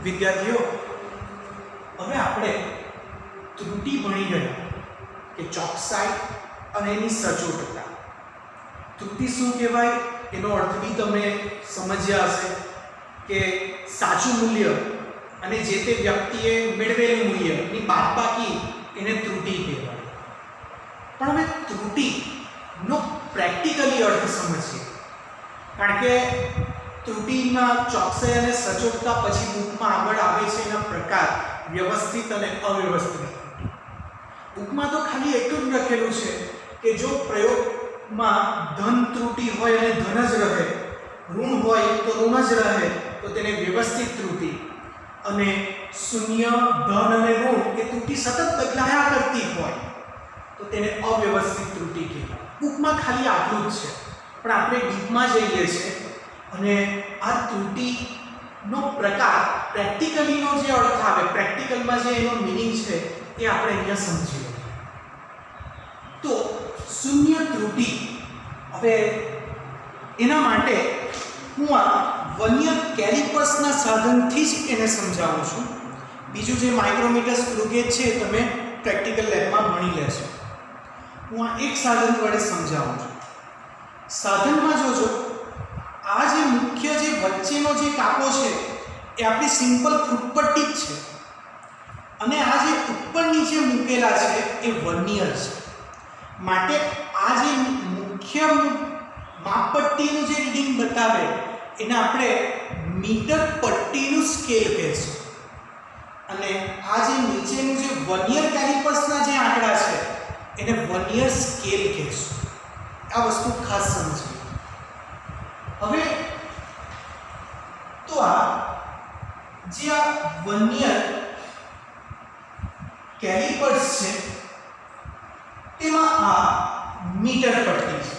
વિદ્યાર્થીઓ, હવે આપણે ત્રુટિ ભણી ગયા કે ચોકસાઈ અને એની સચોટતા. ત્રુટિ શું કહેવાય એનો અર્થ બી તમે સમજ્યા હશે કે સાચું મૂલ્ય અને જે તે વ્યક્તિએ મેળવેલું મૂલ્યની બાદબાકી એને ત્રુટિ કહેવાય. પણ હવે ત્રુટિનો પ્રેક્ટિકલી અર્થ સમજીએ, કારણ કે ત્રુટિના ચોકસાઈ અને સચોટતા પછી બુકમાં આગળ આવે છે એના પ્રકાર વ્યવસ્થિત અને અવ્યવસ્થિત. બુકમાં તો ખાલી એટલું જ લખેલું છે કે જો પ્રયોગમાં ધન ત્રુટિ હોય અને ધન જ રહે, ઋણ હોય તો ઋણ જ રહે તો તેને વ્યવસ્થિત ત્રુટિ, અને શૂન્ય ધન અને ઋણ એ ત્રુટિ સતત બદલાયા કરતી હોય તો તેને અવ્યવસ્થિત ત્રુટિ કહેવાય. બુકમાં ખાલી આટલું જ છે, પણ આપણે ડીપમાં જઈએ છીએ અને આ ત્રુટિનો પ્રકાર પ્રેક્ટિકલીનો જે અર્થ આવે, પ્રેક્ટિકલમાં જે એનો મિનિંગ છે એ આપણે અહીંયા સમજીએ. તો શૂન્ય ત્રુટિ, હવે એના માટે હું આ વર્નિયર કેલિપર્સના સાધનથી જ એને સમજાવું છું. બીજું જે માઇક્રોમીટર, સ્ક્રૂ ગેજ છે તમે પ્રેક્ટિકલ લેબમાં ભણી લેશો. હું આ એક સાધન વડે સમજાવું છું. સાધનમાં જોજો, આ જે મુખ્ય જે વચ્ચેનો જે કાપો છે એ આપણી સિમ્પલ ફૂટપટ્ટી જ છે, અને આ જે ઉપર નીચે મૂકેલા છે એ વર્નિયર છે. માટે આ જે મુખ્ય માપપટ્ટીનું જે રીડિંગ બતાવે એને આપણે મીટર પટ્ટીનું સ્કેલ કહેશું, અને આ જે નીચેનું જે વર્નિયર કેલિપર્સના જે આંકડા છે એને વર્નિયર સ્કેલ કહેશું. આ વસ્તુ ખાસ સમજો. હવે તો આ જે આ વર્નિયર કેલિપર્સ છે તેમાં આ મીટર પટ્ટી છે.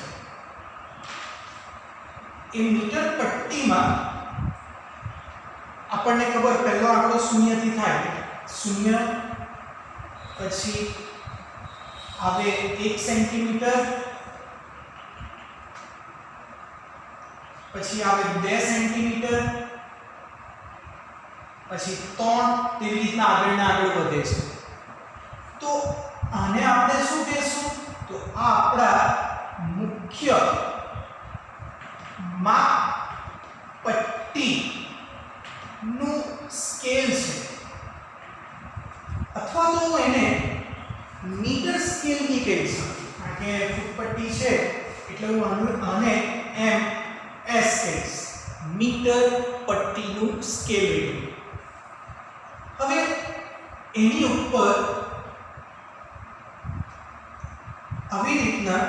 એ મીટર પટ્ટીમાં આપણને ખબર, પહેલો આંકડો 0 થી થાય, 0 પછી આવે 1 સેન્ટીમીટર, પછી આવે 2 સેન્ટીમીટર, પછી 3, તેવી રીતના આગળ વધે છે. તો આને આપણે શું કહેશું? તો આ આપણા મુખ્ય માપપટ્ટીનું સ્કેલ છે, અથવા તો હું એને મીટર સ્કેલ ની કહી શકું, કારણ કે ફૂટપટ્ટી છે એટલે હું આને MS કહીશ, મીટર પટ્ટીનું સ્કેલ રીડિંગ. હવે એની ઉપર આવી રીતના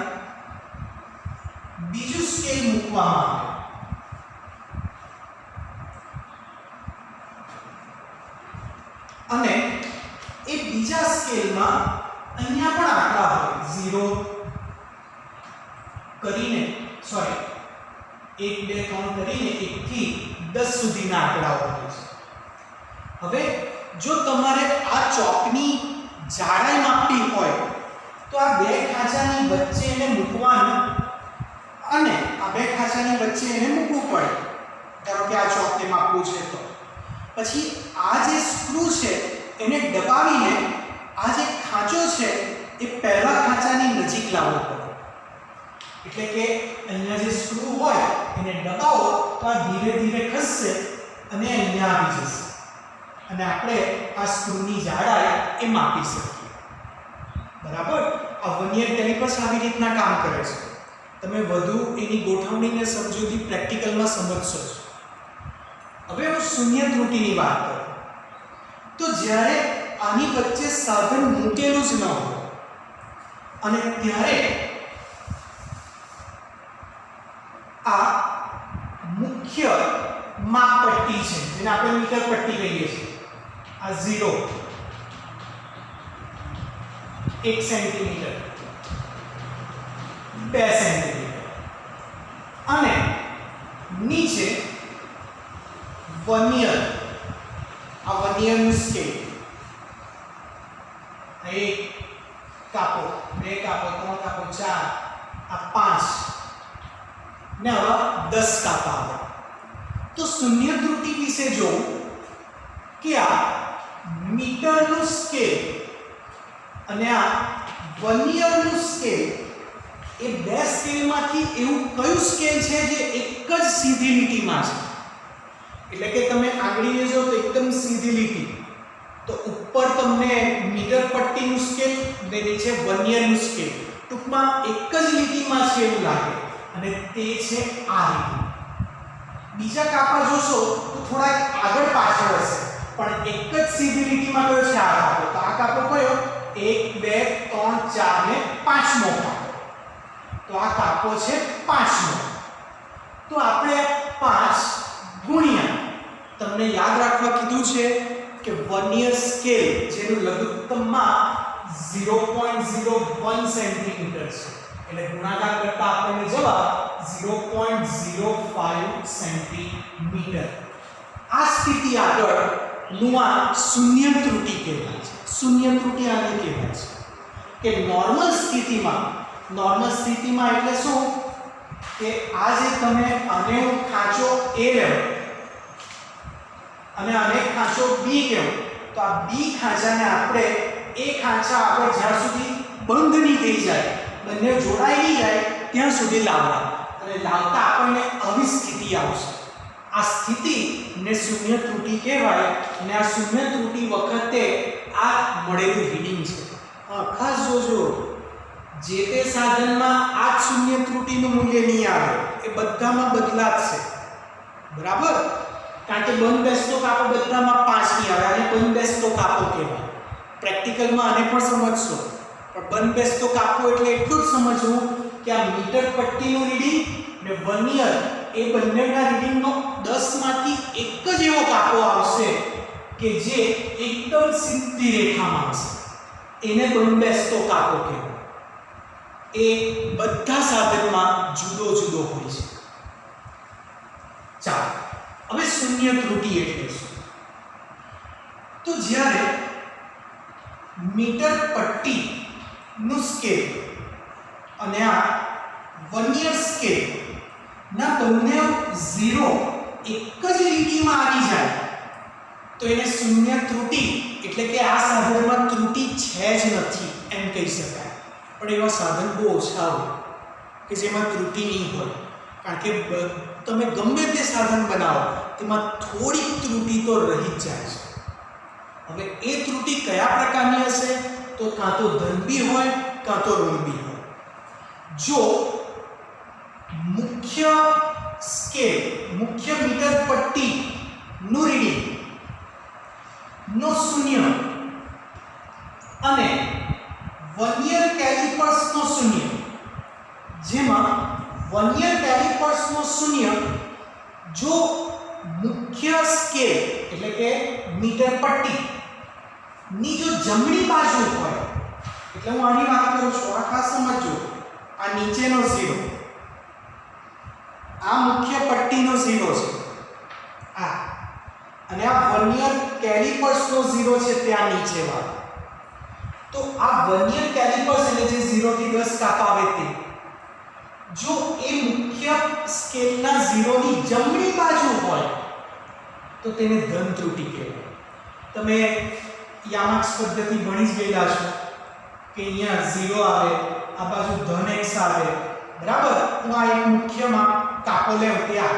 બીજું સ્કેલ મૂકવામાં આવે, અને એ બીજા સ્કેલમાં અહીંયા પણ આંકડા હોય, 0 કરીને 1 2 3 કરીને 1 થી 10 સુધીના આંકડાઓ હોય છે. હવે જો તમારે આ ચોકની જાડાઈ માપવી હોય તો આ બે ખાંચાની વચ્ચે એને મૂકવાનું, અને આ બે ખાંચાની વચ્ચે એને મૂકવું પડે. ધારો કે આ ચોકને માપવું છે તો પછી આ જે સ્ક્રૂ છે એને દબાવીને આ જે ખાંચો છે એ પહેલા ખાંચાની નજીક લાવવો પડે. એટલે કે અહીંયા જે સ્ક્રૂ હોય એને દબાવો તો આ ધીરે ધીરે ખસશે અને અહીંયા આવી જશે, અને આપણે આ સ્ક્રૂની જાડાઈ એ માપી શકીએ. બરાબર? આ વર્નિયર કેલિપર્સ આવી રીતના કામ કરે છે. તમે વધુ એની ગોઠવણીને સમજૂતી પ્રેક્ટિકલમાં સમજશો. હવે હું શૂન્ય ત્રુટિની વાત કરું તો જ્યારે આની વચ્ચે સાધન મૂકેલું જ ન હોય અને ત્યારે આ મુખ્ય માપપટ્ટી છે જેને આપણે મીટર પટ્ટી કહીએ છીએ, આ 0 1 સેન્ટીમીટર, 2 સેન્ટીમીટર, અને નીચે વર્નિયર, આ વર્નિયરનું સ્કેલ, 1 કાપો, 2 કાપો, 3 કાપો, 4, આ 5 ને આવા 10 કાપા આવે. તો શૂન્ય ત્રુટિ વિશે જો કે આ મીટરનું સ્કેલ અને આ વર્નિયરનું સ્કેલ એ બે સ્કેલમાંથી એવું કયું સ્કેલ છે જે એક જ સીધી લીટીમાં છે? એટલે કે તમે આંગળીએ જો તો એકદમ સીધી લીટી, તો ઉપર તમને મીટર પટ્ટીનું સ્કેલ અને નીચે વર્નિયરનું સ્કેલ, ટૂંકમાં એક જ લીટીમાં છે એવું લાગે, અને તે છે આ લીટી. બીજા કાપા જોશો તો થોડા આગળ પાછળ હશે, પણ એક જ સીધી લીટીમાં કયો છે આ કાપો? તો આ કાપો કયો? 1 2 3 4 ને 5મો કાપો. તો આ કાપો છે 5મો. તો આપણે 5 ગુણ્યા, તમને યાદ રાખવા કીધું છે કે વર્નિયર સ્કેલ જેનું લઘુત્તમમાં 0.01 સેન્ટીમીટર છે, એટલે ગુણાકાર કરતા આપણને જવાબ 0.05 સેન્ટીમીટર. આ સ્થિતિ આગળ નું આ શૂન્ય ત્રુટિ કહેવાય છે. શૂન્ય ત્રુટિ આને કહેવાય છે કે નોર્મલ સ્થિતિમાં એટલે શું કે આ જે તમે આને ખાંચો A લેવો અને આને ખાંચો B કહેવો, તો આ B ખાંચાને આપણે એ ખાંચા આગળ જ્યાં સુધી બંધ નહીં થઈ જાય, બંને જોડાઈ નહીં જાય ત્યાં સુધી લાવવા, અને લાવતા આપણને આવી સ્થિતિ આવશે. આ સ્થિતિને શૂન્ય ત્રુટિ કહેવાય, અને આ શૂન્ય ત્રુટિ વખતે આ મળેલું રીડિંગ છે. ખાસ જોજો, જે તે સાધનમાં આ શૂન્ય ત્રુટિનું મૂલ્ય નહીં આવે, એ બધામાં બદલાશે, બરાબર? કારણ કે બંધ બેસતો કાપો બધામાં 5 નહીં આવે, આને બંધ બેસતો કાપો કહેવાય. પ્રેક્ટિકલમાં આને પણ સમજશો, પણ બંધ બેસતો કાપો એટલે એટલું જ સમજવું કે આ મીટર પટ્ટીનું રીડિંગ ને વર્નિયર એ બંનેના રીડિંગનો 10 માંથી એક જ એવો કાપો આવશે કે જે એકદમ સીધી રેખામાં હશે, એને બંધ બેસતો કાપો કહેવાય. એ બધા સાધનમાં જુદો જુદો હોય છે. ચાલો, હવે શૂન્ય ત્રુટિ એટલે શું? તો જ્યારે મીટર પટ્ટીનું સ્કેલ અને આ વર્નિયર સ્કેલ ના બંને 0 એક જ લીટીમાં આવી જાય તો એને શૂન્ય ત્રુટિ, એટલે કે આ સાધનમાં ત્રુટિ છે જ નથી એમ કહી શકાય. પણ એવા સાધન બહુ ઓછા હોય કે જેમાં ત્રુટિ નહીં હોય, કારણ કે તમે ગમે તે સાધન બનાવો તેમાં થોડીક ત્રુટિ તો રહી જ જાય છે. હવે એ ત્રુટિ કયા પ્રકારની હશે? તો કાં તો ધન હોય કાં તો ઋણ હોય. જો મુખ્ય સ્કેલ, મુખ્ય મીટર પટ્ટીનું રીડિંગ નો શૂન્ય અને વર્નિયર કેલિપર્સનો શૂન્ય, જેમાં વર્નિયર કેલિપર્સનો શૂન્ય જો મુખ્ય સ્કેલ એટલે કે મીટર પટ્ટી ની જો જમણી બાજુ હોય, એટલે હું આની વાત કરું છું, આ ખાસ સમજો. આ નીચેનો 0, આ મુખ્ય પટ્ટીનો 0 છે આ, અને આ વર્નિયર કેલિપર્સનો 0 છે ત્યાં નીચે વાળો. તો આ વર્નિયર કેલિપર્સ એટલે જે 0 થી 10 કાપા આવે તે, જો એ મુખ્ય સ્કેલના 0 ની જમણી બાજુ હોય તો તેને ધન ત્રુટિ કહેવાય. તમે યામાક્સ પદ્ધતિ ભણી જ ગયેલા છો કે અહીંયા 0 આવે, આ બાજુ ધન x આવે, બરાબર? હું આ એક મુખ્યમાં કાપો લેવ ત્યાં,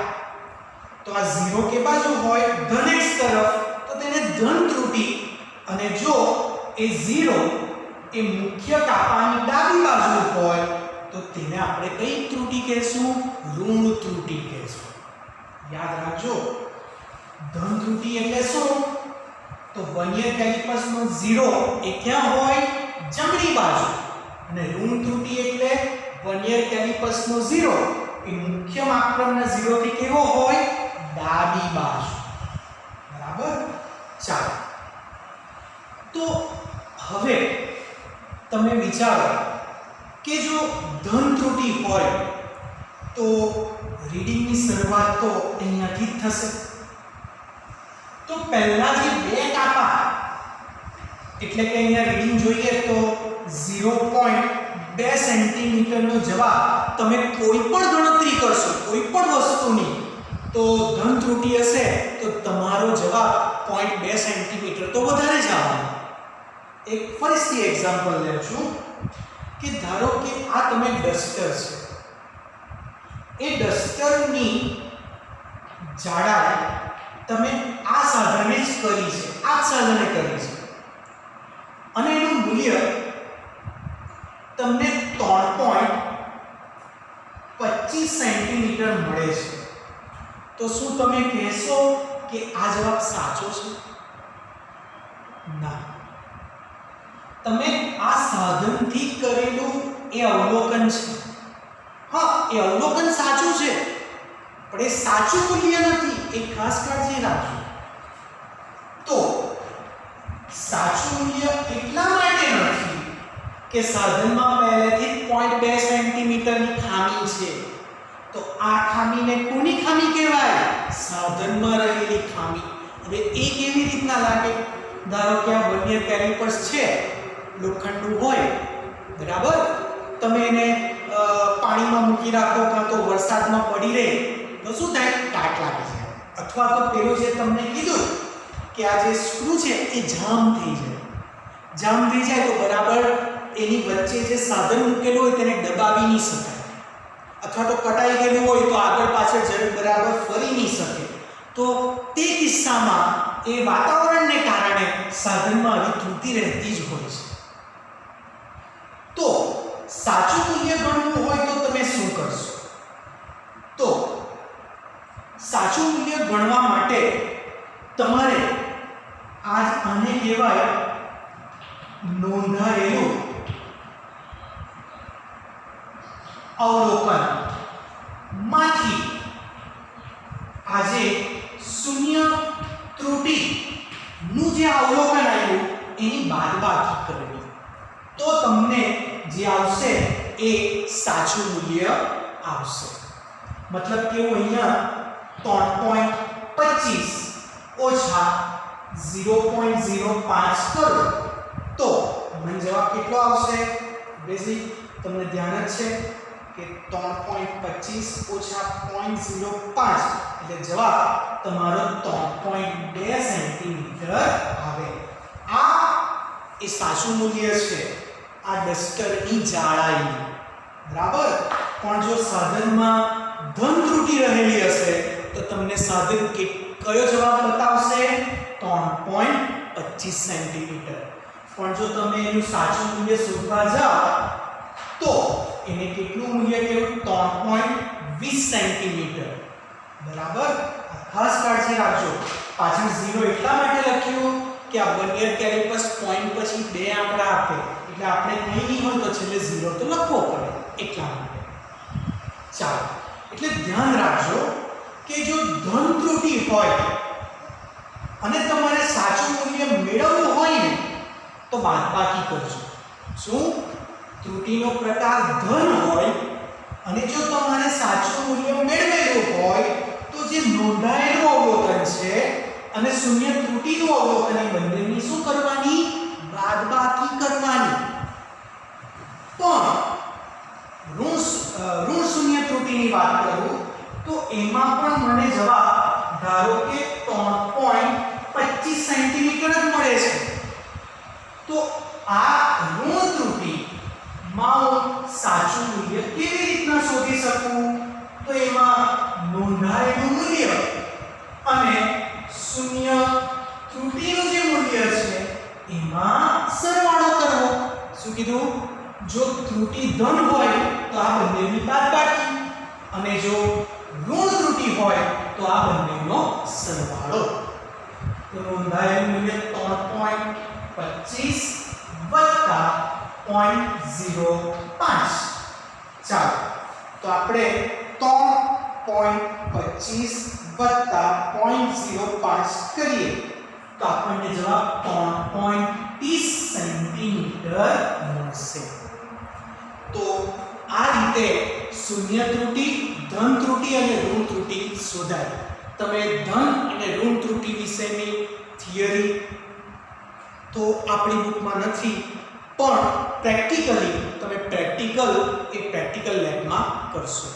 તો આ 0 કે બાજુ હોય ધન x તરફ તો તેને ધન ત્રુટિ, અને જો એ 0 એ મુખ્ય કાપાની ડાબી બાજુ હોય તો તેને આપણે કઈ ત્રુટિ કહેશું? ઋણ ત્રુટિ કહેશું. યાદ રાખજો, ધન ત્રુટિ એટલે શું? તો વર્નિયર કેલિપર્સનો 0 એ ક્યાં હોય? જમણી બાજુ, અને ઋણ ત્રુટિ એટલે વર્નિયર કેલિપર્સનો 0 એ મુખ્ય માપક્રમના 0 થી કેવો હોય? ડાબી બાજુ, બરાબર? ચાલો, તો હવે તમે વિચારો કે જો ધન ત્રુટિ હોય તો રીડિંગની શરૂઆત તો અહીંયાથી જ થશે. તો પહેલા જે બે કાપા, એટલે કે અહીંયા રીડિંગ જોઈએ તો 0.2 સેન્ટીમીટરનો જવાબ તમે કોઈ પણ ગણતરી કરશો, કોઈ પણ વસ્તુની, તો ધન ત્રુટિ હશે તો તમારો જવાબ 0.2 સેન્ટીમીટર તો વધારે જ આવવાનું. એક ફરીથી એક્ઝામ્પલ લઉં છું કે ધારો કે આ તમે ડસ્ટર છે, એ ડસ્ટરની જાડાઈ તમે આ સાધને જ કરી છે, આ જ સાધને કરી છે અને એનું મૂલ્ય તમને 3.25 સેન્ટીમીટર મળે છે. તો શું તમે કહેશો કે આ જવાબ સાચો છે? ના. તમે આ સાધનથી કરેલું એ અવલોકન છે. હા, એ અવલોકન સાચું છે, પણ એ સાચું મૂલ્ય નથી. એ ખાસ કાળજી રાખજો. તો સાચું મૂલ્ય એટલા માટે નથી કે સાધનમાં પહેલેથી 0.2 સેન્ટીમીટરની ખામી છે. તો આ ખામીને કોની ખામી કહેવાય? સાધનમાં રહેલી ખામી. હવે એ કેવી રીતના લાગે? ધારો કે આ વર્નિયર કેલિપર્સ છે, લોખંડનું હોય, બરાબર? તમે એને પાણીમાં મૂકી રાખો કાં તો વરસાદમાં પડી રહે તો શું થાય? કાટ લાગી જાય. અથવા તો પેલું જે તમને કીધું કે આ જે સ્ક્રૂ છે એ જામ થઈ જાય. જામ થઈ જાય તો બરાબર એની વચ્ચે જે સાધન મૂકેલું હોય તેને દબાવી નહીં શકાય, અથવા તો કટાઈ ગયેલું હોય તો આગળ પાછળ ઝડપ બરાબર ફરી નહીં શકે. તો તે કિસ્સામાં એ વાતાવરણને કારણે સાધનમાં આવી ત્રુટિ રહેતી જ હોય છે. તો સાચું મૂલ્ય ગણવું હોય તો તમે શું કરશો? તો સાચું મૂલ્ય ગણવા માટે તમારે આને કહેવાય નોંધાયેલું અવલોકન માંથી આજે શૂન્ય ત્રુટિ નું જે અવલોકન આવ્યું એની બાદબાકી કરવી. તો તમને જે આવશે એ સાચું મૂલ્ય આવશે. મતલબ કે હું અહીંયા 3.25 ઓછા 0.05 કરું તો મને જવાબ કેટલો આવશે? બેઝિક તમને ધ્યાન જ છે કે 3.25 ઓછા 0.05 એટલે જવાબ તમારો 3.2 સેન્ટીમીટર આવે. આ એ સાચું મૂલ્ય છે આ ડસ્ટરની જાડાઈનું, બરાબર? પણ જો સાધનમાં ધન ત્રુટિ રહેલી હશે તો તમને સાધન કયો જવાબ બતાવશે? 3.25 સેન્ટીમીટર. પણ જો તમે એનું સાચું મૂલ્ય શોધવા જાઓ તો એને કેટલું મૂલ્ય કહેવું? 3.20 સેન્ટીમીટર, બરાબર? ખાસ કાળજી રાખજો. પાછળ 0 એટલા માટે લખ્યું કે આ વર્નિયર કેલિપર્સ પોઈન્ટ પછી બે આંકડા આપે એટલે આપણે કંઈ નહીં હોય તો છેલ્લે 0 તો લખવો પડે, એટલા માટે. ચાલો, એટલે ધ્યાન રાખજો કે જો ધન ત્રુટિ હોય અને તમારે સાચું મૂલ્ય મેળવવું હોય ને તો બાદબાકી કરજો. શું? ત્રુટિનો પ્રકાર ધન હોય અને જો તમારે સાચું મૂલ્ય મેળવેલું હોય તો જે નોંધાયેલું અવલોકન છે અને શૂન્ય ત્રુટિનું અવલોકન એ બંનેની શું કરવાની? બાદબાકી કરવાની. પણ ઋણ શૂન્ય ત્રુટિની વાત કરું તો એમાં પણ મને જવાબ ધારો કે 3.25 સેન્ટીમીટર જ મળે છે. તો આ ઋણ ત્રુટિ માં સાચું મૂલ્ય કેવી રીતના શોધી શકું? તો એમાં નોંધાયેલું મૂલ્ય અને શૂન્ય ત્રુટિનું જે મૂલ્ય છે એમાં સરવાળો કરવો. શું કીધું? જો ત્રુટિ ધન હોય તો આ બંનેની બાદબાકી અને જો ઋણ ત્રુટિ હોય તો આ બંનેનો સરવાળો. તો નોંધાયેલું મૂલ્ય 3.25 વત્તા 0.05. ચાલો, તો આપણે 3.25 વત્તા 0.05 કરીએ તો આપણને જવાબ 3.30 સેન્ટીમીટર મળશે. તો આ રીતે શૂન્ય ત્રુટિ, ધન ત્રુટિ અને ઋણ ત્રુટિ શોધાય. તમે ધન અને ઋણ ત્રુટિ વિશેની થિયરી તો આપણી બુકમાં નથી, પણ પ્રેક્ટિકલી તમે પ્રેક્ટિકલ લેબમાં કરશો.